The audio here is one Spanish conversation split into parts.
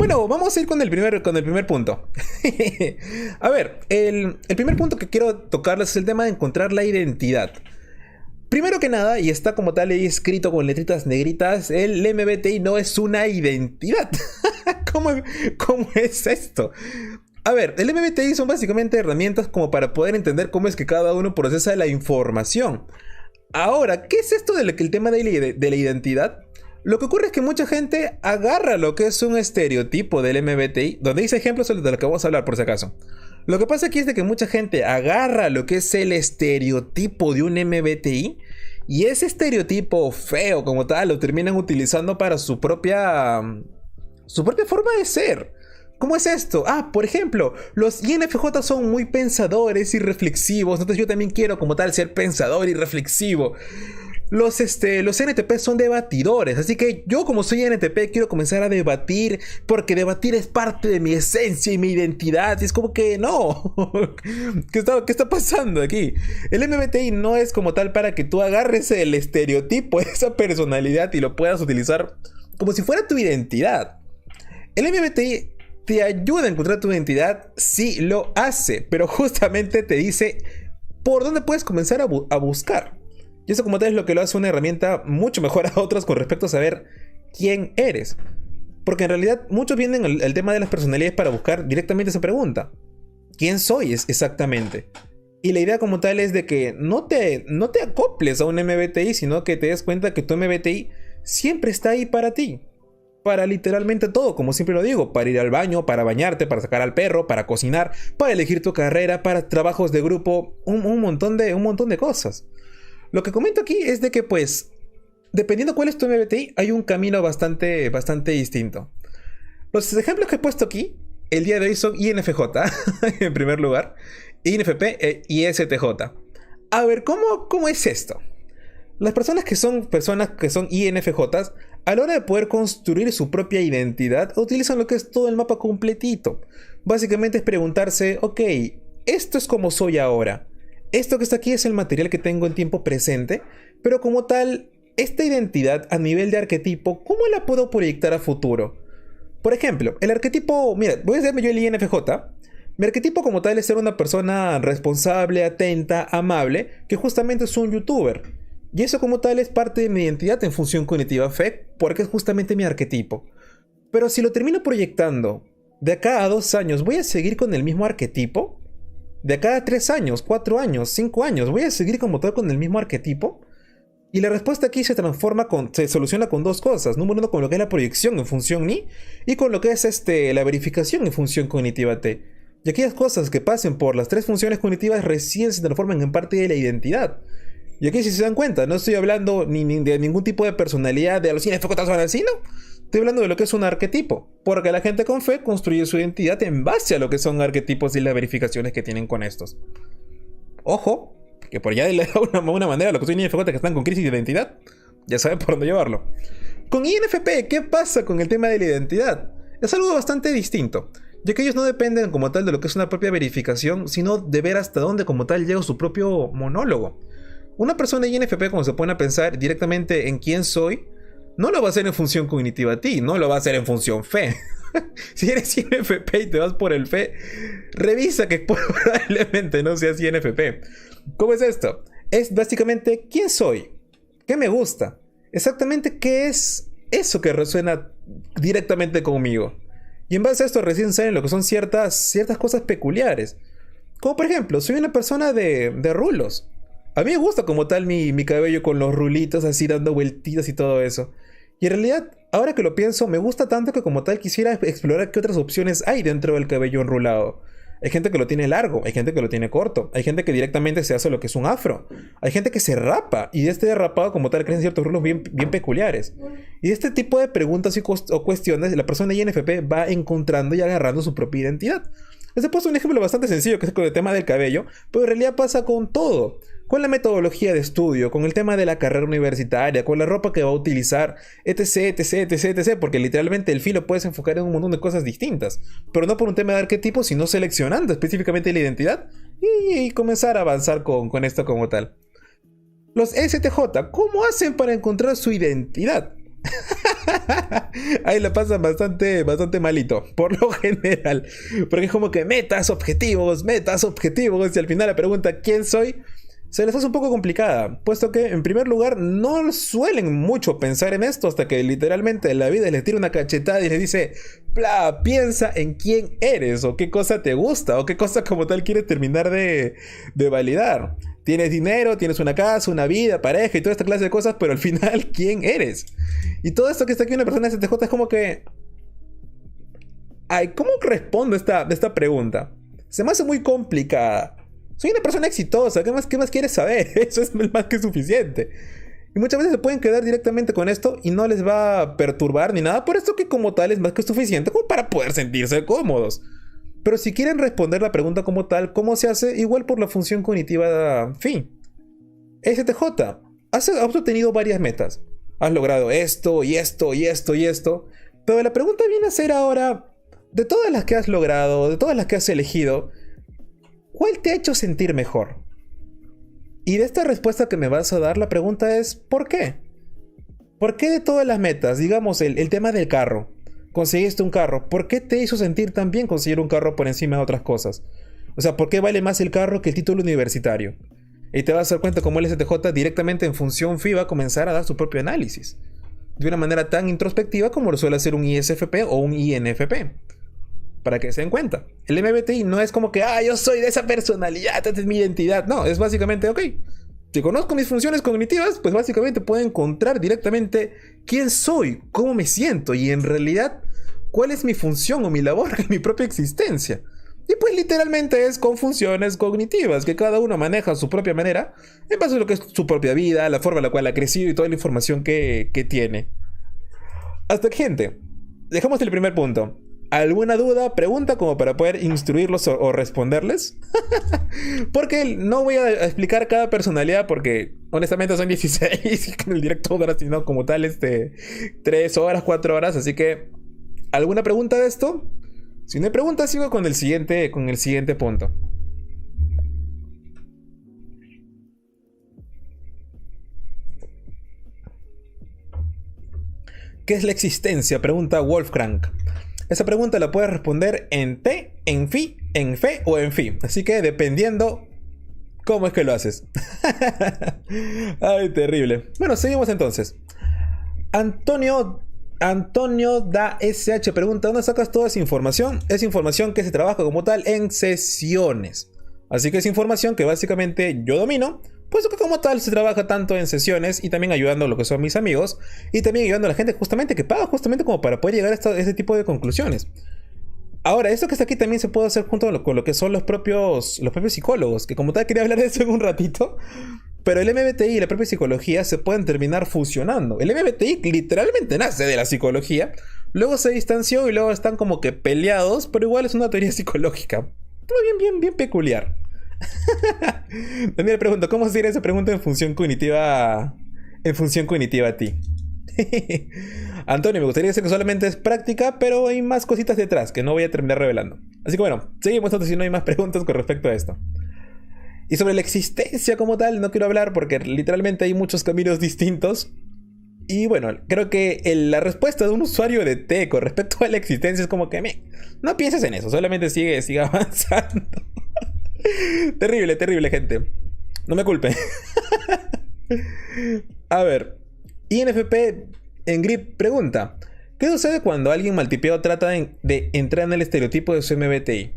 Bueno, vamos a ir con el primer punto. A ver, el primer punto que quiero tocarles es el tema de encontrar la identidad. Primero que nada, y está como tal ahí escrito con letritas negritas, el MBTI no es una identidad. ¿Cómo, cómo es esto? A ver, el MBTI son básicamente herramientas como para poder entender cómo es que cada uno procesa la información. Ahora, ¿qué es esto del tema de la identidad? Lo que ocurre es que mucha gente agarra lo que es un estereotipo del MBTI, donde dice ejemplos de lo que vamos a hablar por si acaso. Lo que pasa aquí es de que mucha gente agarra lo que es el estereotipo de un MBTI y ese estereotipo feo como tal lo terminan utilizando para su propia forma de ser. ¿Cómo es esto? Ah, por ejemplo, los INFJ son muy pensadores y reflexivos, entonces yo también quiero como tal ser pensador y reflexivo. Los NTP son debatidores, así que yo como soy NTP quiero comenzar a debatir porque debatir es parte de mi esencia y mi identidad. Y es como que no, ¿Qué está pasando aquí? El MBTI no es como tal para que tú agarres el estereotipo de esa personalidad y lo puedas utilizar como si fuera tu identidad. El MBTI te ayuda a encontrar tu identidad, sí lo hace, pero justamente te dice por dónde puedes comenzar a buscar. Y eso como tal es lo que lo hace una herramienta mucho mejor a otras con respecto a saber quién eres. Porque en realidad muchos vienen al tema de las personalidades para buscar directamente esa pregunta. ¿Quién soy exactamente? Y la idea como tal es de que no te acoples a un MBTI, sino que te des cuenta que tu MBTI siempre está ahí para ti. Para literalmente todo, como siempre lo digo, para ir al baño, para bañarte, para sacar al perro, para cocinar, para elegir tu carrera, para trabajos de grupo, un montón de cosas. Lo que comento aquí es de que pues, dependiendo cuál es tu MBTI, hay un camino bastante distinto. Los ejemplos que he puesto aquí, el día de hoy son INFJ, en primer lugar, INFP y ISTJ. A ver, ¿cómo es esto? Las personas que son INFJs, a la hora de poder construir su propia identidad, utilizan lo que es todo el mapa completito. Básicamente es preguntarse, ok, esto es como soy ahora. Esto que está aquí es el material que tengo en tiempo presente, pero como tal, esta identidad a nivel de arquetipo, ¿cómo la puedo proyectar a futuro? Por ejemplo, el arquetipo, mira, voy a hacerme yo el INFJ. Mi arquetipo como tal es ser una persona responsable, atenta, amable, que justamente es un youtuber. Y eso como tal es parte de mi identidad en función cognitiva FEC, porque es justamente mi arquetipo. Pero si lo termino proyectando, de acá a 2 años, ¿voy a seguir con el mismo arquetipo? De acá a 3 años, 4 años, 5 años, ¿voy a seguir como tal con el mismo arquetipo? Y la respuesta aquí se soluciona con 2 cosas. Número 1, con lo que es la proyección en función NI, y con lo que es la verificación en función cognitiva T. Y aquellas cosas que pasen por las 3 funciones cognitivas recién se transforman en parte de la identidad. Y aquí si se dan cuenta, no estoy hablando ni de ningún tipo de personalidad de los INFJ son así, ¿no? Estoy hablando de lo que es un arquetipo, porque la gente con fe construye su identidad en base a lo que son arquetipos y las verificaciones que tienen con estos. Ojo, que por allá de una manera lo que son INFJ que están con crisis de identidad, ya saben por dónde llevarlo. Con INFP, ¿qué pasa con el tema de la identidad? Es algo bastante distinto, ya que ellos no dependen como tal de lo que es una propia verificación, sino de ver hasta dónde como tal llega su propio monólogo. Una persona INFP, cuando se pone a pensar directamente en quién soy, no lo va a hacer en función cognitiva a ti, no lo va a hacer en función fe. Si eres INFP y te vas por el fe, revisa que probablemente no seas INFP. ¿Cómo es esto? Es básicamente quién soy, qué me gusta, exactamente qué es eso que resuena directamente conmigo. Y en base a esto recién salen lo que son ciertas cosas peculiares. Como por ejemplo, soy una persona de rulos. A mí me gusta como tal mi cabello con los rulitos así dando vueltitas y todo eso. Y en realidad, ahora que lo pienso, me gusta tanto que como tal quisiera explorar qué otras opciones hay dentro del cabello enrulado. Hay gente que lo tiene largo, hay gente que lo tiene corto, hay gente que directamente se hace lo que es un afro, hay gente que se rapa y de este derrapado como tal crecen ciertos rulos bien peculiares. Y de este tipo de preguntas o cuestiones, la persona INFP va encontrando y agarrando su propia identidad. Les he puesto un ejemplo bastante sencillo que es con el tema del cabello, pero en realidad pasa con todo. Con la metodología de estudio, con el tema de la carrera universitaria, con la ropa que va a utilizar, etc, etc, etc, etc, porque literalmente el filo puedes enfocar en un montón de cosas distintas, pero no por un tema de arquetipo, sino seleccionando específicamente la identidad y comenzar a avanzar con esto como tal. Los STJ, ¿cómo hacen para encontrar su identidad? Ahí la pasan bastante malito, por lo general. Porque es como que metas, objetivos, y al final la pregunta ¿quién soy? Se les hace un poco complicada, puesto que en primer lugar no suelen mucho pensar en esto hasta que literalmente la vida les tira una cachetada y les dice, bla, piensa en quién eres o qué cosa te gusta o qué cosa como tal quieres terminar de validar. Tienes dinero, tienes una casa, una vida, pareja y toda esta clase de cosas, pero al final, ¿quién eres? Y todo esto que está aquí una persona de STJ es como que... Ay, ¿cómo respondo esta pregunta? Se me hace muy complicada. Soy una persona exitosa, qué más quieres saber? Eso es más que suficiente. Y muchas veces se pueden quedar directamente con esto y no les va a perturbar ni nada, por esto que como tal es más que suficiente como para poder sentirse cómodos. Pero si quieren responder la pregunta como tal, ¿cómo se hace? Igual por la función cognitiva fin. STJ, has obtenido varias metas. Has logrado esto y esto y esto y esto. Pero la pregunta viene a ser ahora, de todas las que has logrado, de todas las que has elegido, ¿cuál te ha hecho sentir mejor? Y de esta respuesta que me vas a dar, la pregunta es ¿por qué? ¿Por qué de todas las metas? Digamos el tema del carro. Conseguiste un carro. ¿Por qué te hizo sentir tan bien conseguir un carro por encima de otras cosas? O sea, ¿por qué vale más el carro que el título universitario? Y te vas a dar cuenta cómo el STJ directamente en función FI va a comenzar a dar su propio análisis. De una manera tan introspectiva como lo suele hacer un ISFP o un INFP. Para que se den cuenta. El MBTI no es como que, yo soy de esa personalidad, esta es mi identidad. No, es básicamente, ok, si conozco mis funciones cognitivas, pues básicamente puedo encontrar directamente quién soy, cómo me siento y en realidad cuál es mi función o mi labor en mi propia existencia. Y pues literalmente es con funciones cognitivas que cada uno maneja a su propia manera en base a lo que es su propia vida, la forma en la cual ha crecido y toda la información que tiene. Hasta aquí, gente, dejamos el primer punto. ¿Alguna duda, pregunta como para poder instruirlos o responderles? Porque no voy a explicar cada personalidad porque honestamente son 16 y con el directo dura sino como tal 3 horas, 4 horas. Así que, ¿alguna pregunta de esto? Si no hay preguntas, sigo con el siguiente punto. ¿Qué es la existencia? Pregunta Wolfgang. Esa pregunta la puedes responder en T, en FI, en FE o en FI. Así que dependiendo cómo es que lo haces. Ay, terrible. Bueno, seguimos entonces. Antonio da SH pregunta, ¿dónde sacas toda esa información? Es información que se trabaja como tal en sesiones. Así que es información que básicamente yo domino, puesto que como tal se trabaja tanto en sesiones y también ayudando a lo que son mis amigos y también ayudando a la gente justamente que paga justamente como para poder llegar a este tipo de conclusiones. Ahora, esto que está aquí también se puede hacer junto con lo que son los propios psicólogos, que como tal quería hablar de eso en un ratito, pero el MBTI y la propia psicología se pueden terminar fusionando. El MBTI literalmente nace de la psicología, luego se distanció y luego están como que peleados, pero igual es una teoría psicológica. Bien peculiar. Daniel pregunta, ¿cómo sería esa pregunta en función cognitiva a ti? Antonio, me gustaría decir que solamente es práctica, pero hay más cositas detrás que no voy a terminar revelando. Así que bueno, seguimos entonces si no hay más preguntas con respecto a esto. Y sobre la existencia como tal no quiero hablar porque literalmente hay muchos caminos distintos. Y bueno, creo que la respuesta de un usuario de T con respecto a la existencia es como que no pienses en eso, solamente sigue avanzando. Terrible, gente. No me culpe. A ver, INFP en Grip pregunta, ¿qué sucede cuando alguien maltipeado trata de entrar en el estereotipo de su MBTI?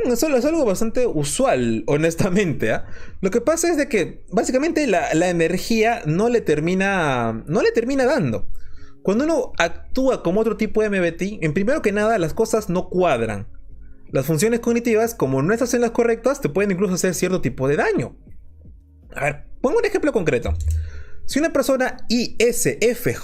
Eso es algo bastante usual, honestamente, ¿eh? Lo que pasa es de que básicamente la energía no le termina dando. Cuando uno actúa como otro tipo de MBTI, en primero que nada las cosas no cuadran. Las funciones cognitivas, como no estás en las correctas, te pueden incluso hacer cierto tipo de daño. A ver, pongo un ejemplo concreto. Si una persona ISFJ,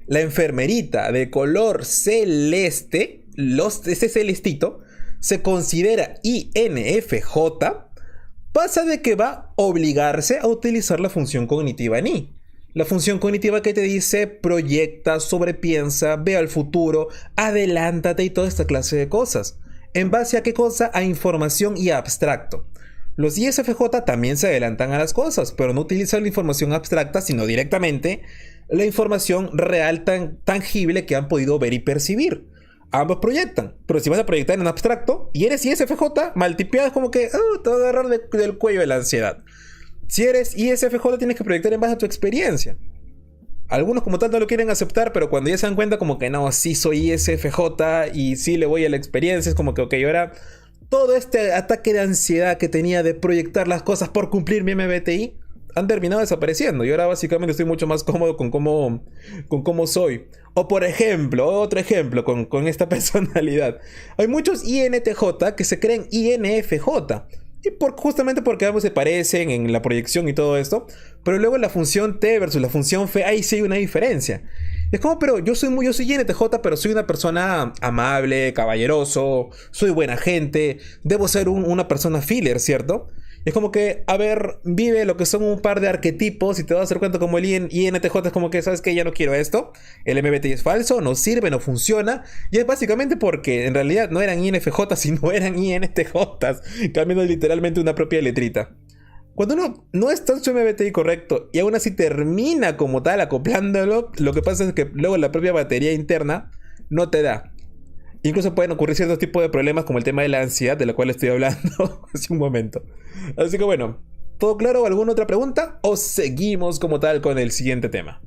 la enfermerita de color celeste, ese celestito, se considera INFJ, pasa de que va a obligarse a utilizar la función cognitiva en I. La función cognitiva que te dice proyecta, sobrepiensa, ve al futuro, adelántate y toda esta clase de cosas. ¿En base a qué cosa? A información y a abstracto. Los ISFJ también se adelantan a las cosas, pero no utilizan la información abstracta, sino directamente la información real tan tangible que han podido ver y percibir. Ambos proyectan, pero si vas a proyectar en abstracto y eres ISFJ, maltipeado es como que te va a agarrar del cuello de la ansiedad. Si eres ISFJ tienes que proyectar en base a tu experiencia. Algunos como tal no lo quieren aceptar, pero cuando ya se dan cuenta como que no, sí soy ISFJ y sí le voy a la experiencia, es como que ok, ahora todo este ataque de ansiedad que tenía de proyectar las cosas por cumplir mi MBTI han terminado desapareciendo y ahora básicamente estoy mucho más cómodo con cómo soy. O por ejemplo, otro ejemplo con esta personalidad. Hay muchos INTJ que se creen INFJ. Y justamente porque ambos se parecen en la proyección y todo esto. Pero luego en la función T versus la función F, ahí sí hay una diferencia. Es como, pero yo soy INTJ, pero soy una persona amable, caballeroso, soy buena gente, debo ser una persona filler, ¿cierto? Es como que, a ver, vive lo que son un par de arquetipos y te vas a dar cuenta como el INTJ es como que, ¿sabes qué? Ya no quiero esto. El MBTI es falso, no sirve, no funciona. Y es básicamente porque en realidad no eran INFJ, sino eran INTJs, cambiando literalmente una propia letrita. Cuando uno no está en su MBTI correcto y aún así termina como tal acoplándolo, lo que pasa es que luego la propia batería interna no te da. Incluso pueden ocurrir ciertos tipos de problemas como el tema de la ansiedad, de la cual estoy hablando hace un momento. Así que bueno, ¿todo claro? ¿Alguna otra pregunta? ¿O seguimos como tal con el siguiente tema?